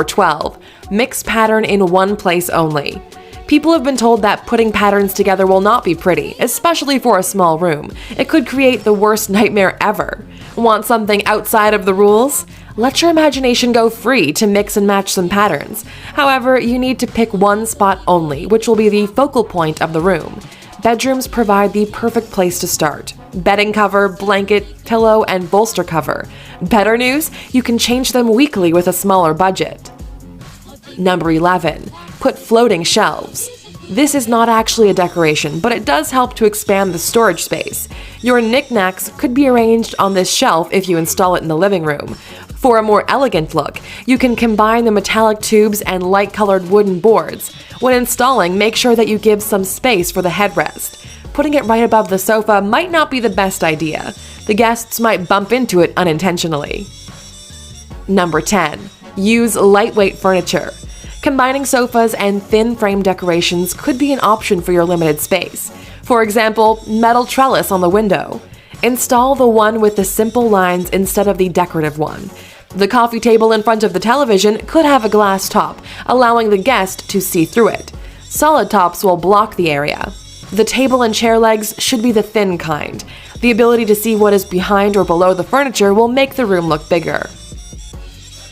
12. Mix pattern in one place only. People have been told that putting patterns together will not be pretty, especially for a small room. It could create the worst nightmare ever. Want something outside of the rules? Let your imagination go free to mix and match some patterns. However, you need to pick one spot only, which will be the focal point of the room. Bedrooms provide the perfect place to start. Bedding cover, blanket, pillow, and bolster cover. Better news? You can change them weekly with a smaller budget. Number 11. Put floating shelves. This is not actually a decoration, but it does help to expand the storage space. Your knickknacks could be arranged on this shelf if you install it in the living room. For a more elegant look, you can combine the metallic tubes and light-colored wooden boards. When installing, make sure that you give some space for the headrest. Putting it right above the sofa might not be the best idea. The guests might bump into it unintentionally. Number 10. Use lightweight furniture. Combining sofas and thin frame decorations could be an option for your limited space. For example, metal trellis on the window. Install the one with the simple lines instead of the decorative one. The coffee table in front of the television could have a glass top, allowing the guest to see through it. Solid tops will block the area. The table and chair legs should be the thin kind. The ability to see what is behind or below the furniture will make the room look bigger.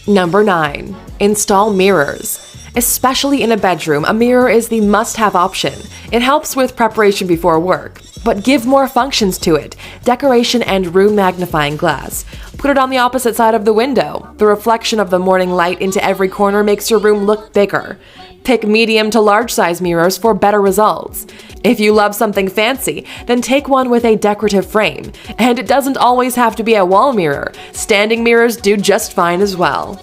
Number 9. Install mirrors. Especially in a bedroom, a mirror is the must-have option. It helps with preparation before work, but give more functions to it: decoration and room magnifying glass. Put it on the opposite side of the window. The reflection of the morning light into every corner makes your room look bigger. Pick medium to large size mirrors for better results. If you love something fancy, then take one with a decorative frame. And it doesn't always have to be a wall mirror. Standing mirrors do just fine as well.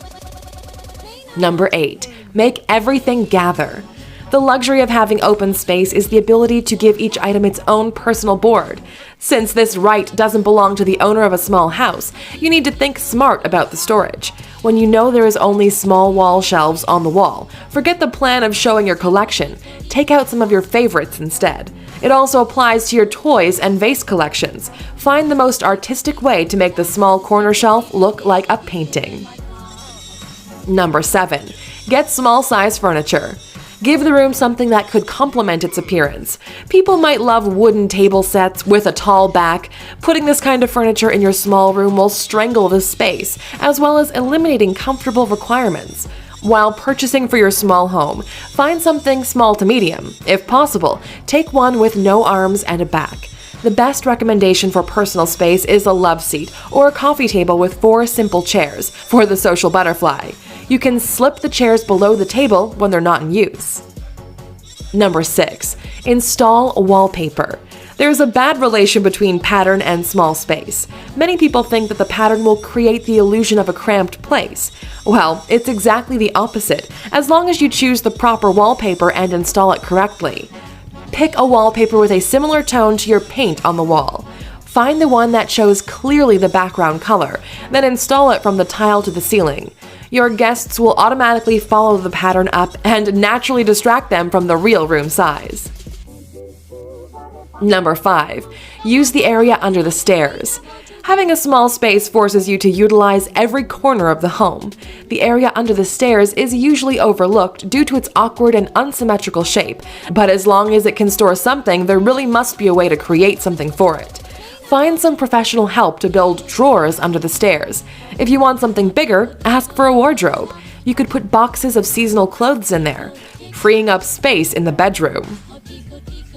Number 8. Make everything gather. The luxury of having open space is the ability to give each item its own personal board. Since this right doesn't belong to the owner of a small house, you need to think smart about the storage. When you know there is only small wall shelves on the wall, forget the plan of showing your collection. Take out some of your favorites instead. It also applies to your toys and vase collections. Find the most artistic way to make the small corner shelf look like a painting. Number 7. Get small size furniture. Give the room something that could complement its appearance. People might love wooden table sets with a tall back. Putting this kind of furniture in your small room will strangle the space, as well as eliminating comfortable requirements. While purchasing for your small home, find something small to medium. If possible, take one with no arms and a back. The best recommendation for personal space is a love seat or a coffee table with 4 simple chairs for the social butterfly. You can slip the chairs below the table when they're not in use. Number 6. Install wallpaper. There's a bad relation between pattern and small space. Many people think that the pattern will create the illusion of a cramped place. Well, it's exactly the opposite, as long as you choose the proper wallpaper and install it correctly. Pick a wallpaper with a similar tone to your paint on the wall. Find the one that shows clearly the background color, then install it from the tile to the ceiling. Your guests will automatically follow the pattern up and naturally distract them from the real room size. Number 5. Use the area under the stairs. Having a small space forces you to utilize every corner of the home. The area under the stairs is usually overlooked due to its awkward and unsymmetrical shape, but as long as it can store something, there really must be a way to create something for it. Find some professional help to build drawers under the stairs. If you want something bigger, ask for a wardrobe. You could put boxes of seasonal clothes in there, freeing up space in the bedroom.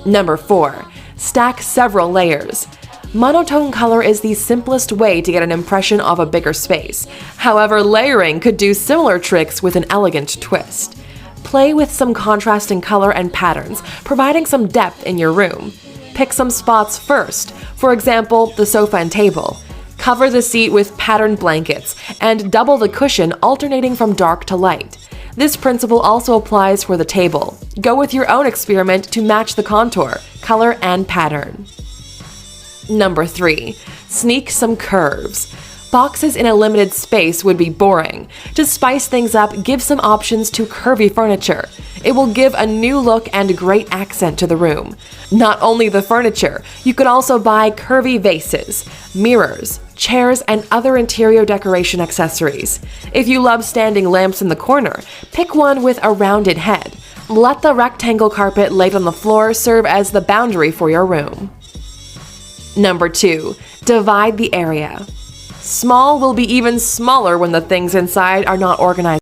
Number 4. Stack several layers. Monotone color is the simplest way to get an impression of a bigger space. However, layering could do similar tricks with an elegant twist. Play with some contrasting color and patterns, providing some depth in your room. Pick some spots first, for example, the sofa and table. Cover the seat with patterned blankets, and double the cushion, alternating from dark to light. This principle also applies for the table. Go with your own experiment to match the contour, color, and pattern. Number 3. Sneak some curves. Boxes in a limited space would be boring. To spice things up, give some options to curvy furniture. It will give a new look and a great accent to the room. Not only the furniture, you could also buy curvy vases, mirrors, chairs, and other interior decoration accessories. If you love standing lamps in the corner, pick one with a rounded head. Let the rectangle carpet laid on the floor serve as the boundary for your room. Number 2. Divide the area. Small will be even smaller when the things inside are not organized